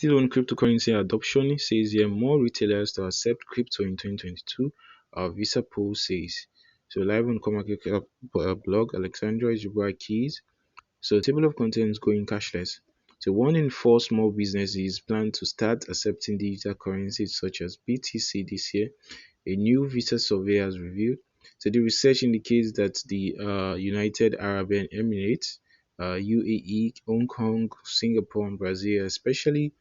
Still on cryptocurrency adoption, it says here more retailers to accept crypto in 2022. Our Visa poll says. So live on CoinMarketCap blog, Alexandria is Akahilz. So table of contents going cashless. So 1 in 4 small businesses plan to start accepting digital currencies such as BTC this year, a new Visa survey has revealed. So the research indicates that the United Arab Emirates, UAE, Hong Kong, Singapore, and Brazil, especially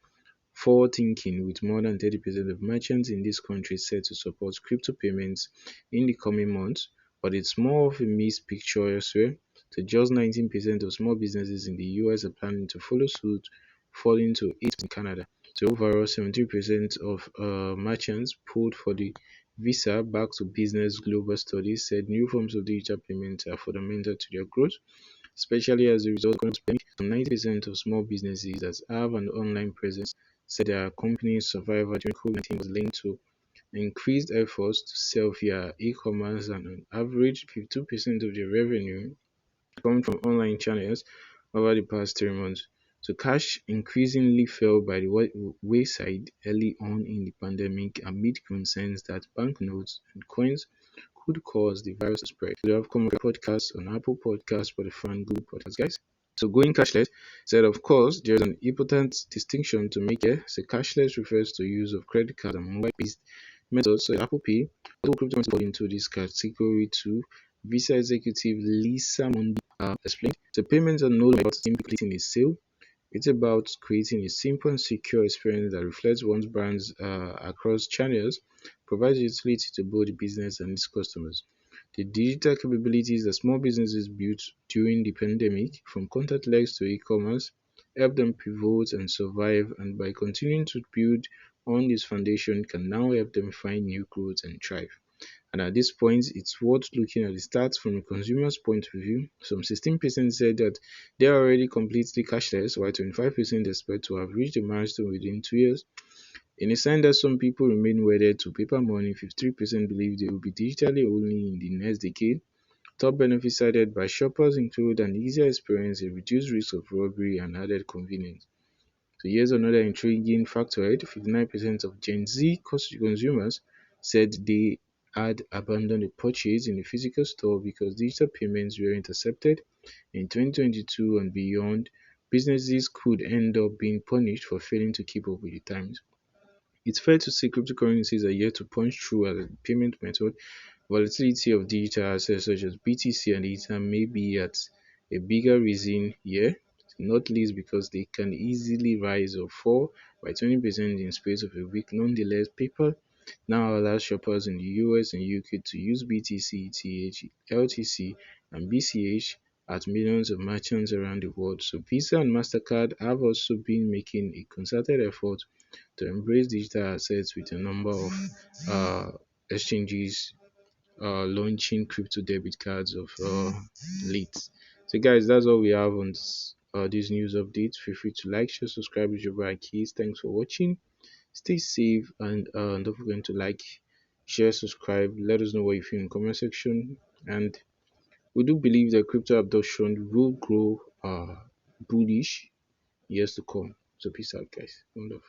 forward-thinking, with more than 30% of merchants in this country set to support crypto payments in the coming months, but it's more of a mixed picture elsewhere. So just 19% of small businesses in the US are planning to follow suit, falling to 8% in Canada. So overall, 73% of merchants pulled for the Visa. Back to Business Global Studies said new forms of digital payments are fundamental to their growth, especially as a result of the pandemic. Some 90% of small businesses that have an online presence said their company's survival during COVID-19 was linked to increased efforts to sell via e-commerce, and on average, 52% of their revenue coming from online channels over the past 3 months. So cash increasingly fell by the wayside early on in the pandemic amid concerns that banknotes and coins could cause the virus to spread. We have come podcasts on Apple Podcasts, Spotify, and Google Podcasts, guys. So going cashless said, of course, there's an important distinction to make here. So cashless refers to use of credit card and mobile-based methods. So Apple Pay, all cryptocurrencies fall into this category too. Visa executive Lisa Mondi explained. So payments are no longer about simply completing a sale. It's about creating a simple and secure experience that reflects one's brands across channels, provides utility to both the business and its customers. The digital capabilities that small businesses built during the pandemic, from contactless to e-commerce, help them pivot and survive, and by continuing to build on this foundation can now help them find new growth and thrive. And at this point, it's worth looking at the stats from a consumer's point of view. Some 16% said that they are already completely cashless, while 25% expect to have reached the milestone within 2 years. In a sign that some people remain wedded to paper money, 53% believe they will be digitally only in the next decade. Top benefits cited by shoppers include an easier experience, a reduced risk of robbery, and added convenience. So here's another intriguing factoid. 59% of Gen Z consumers said they had abandoned a purchase in a physical store because digital payments weren't accepted. In 2022 and beyond, businesses could end up being punished for failing to keep up with the times. It's fair to say cryptocurrencies are yet to punch through as a payment method. Volatility of digital assets such as BTC and Ether may be at a bigger reason here, not least because they can easily rise or fall by 20% in space of a week. Nonetheless, PayPal now allows shoppers in the US and UK to use BTC, ETH, LTC, and BCH at millions of merchants around the world. So Visa and MasterCard have also been making a concerted effort to embrace digital assets, with a number of exchanges launching crypto debit cards of late. So guys, that's all we have on this news update. Feel free to like, share, subscribe with your brother Keys. Thanks for watching. Stay safe, and don't forget to like, share, subscribe. Let us know what you feel in the comment section. And we do believe that crypto adoption will grow bullish years to come. So peace out, guys. Wonderful.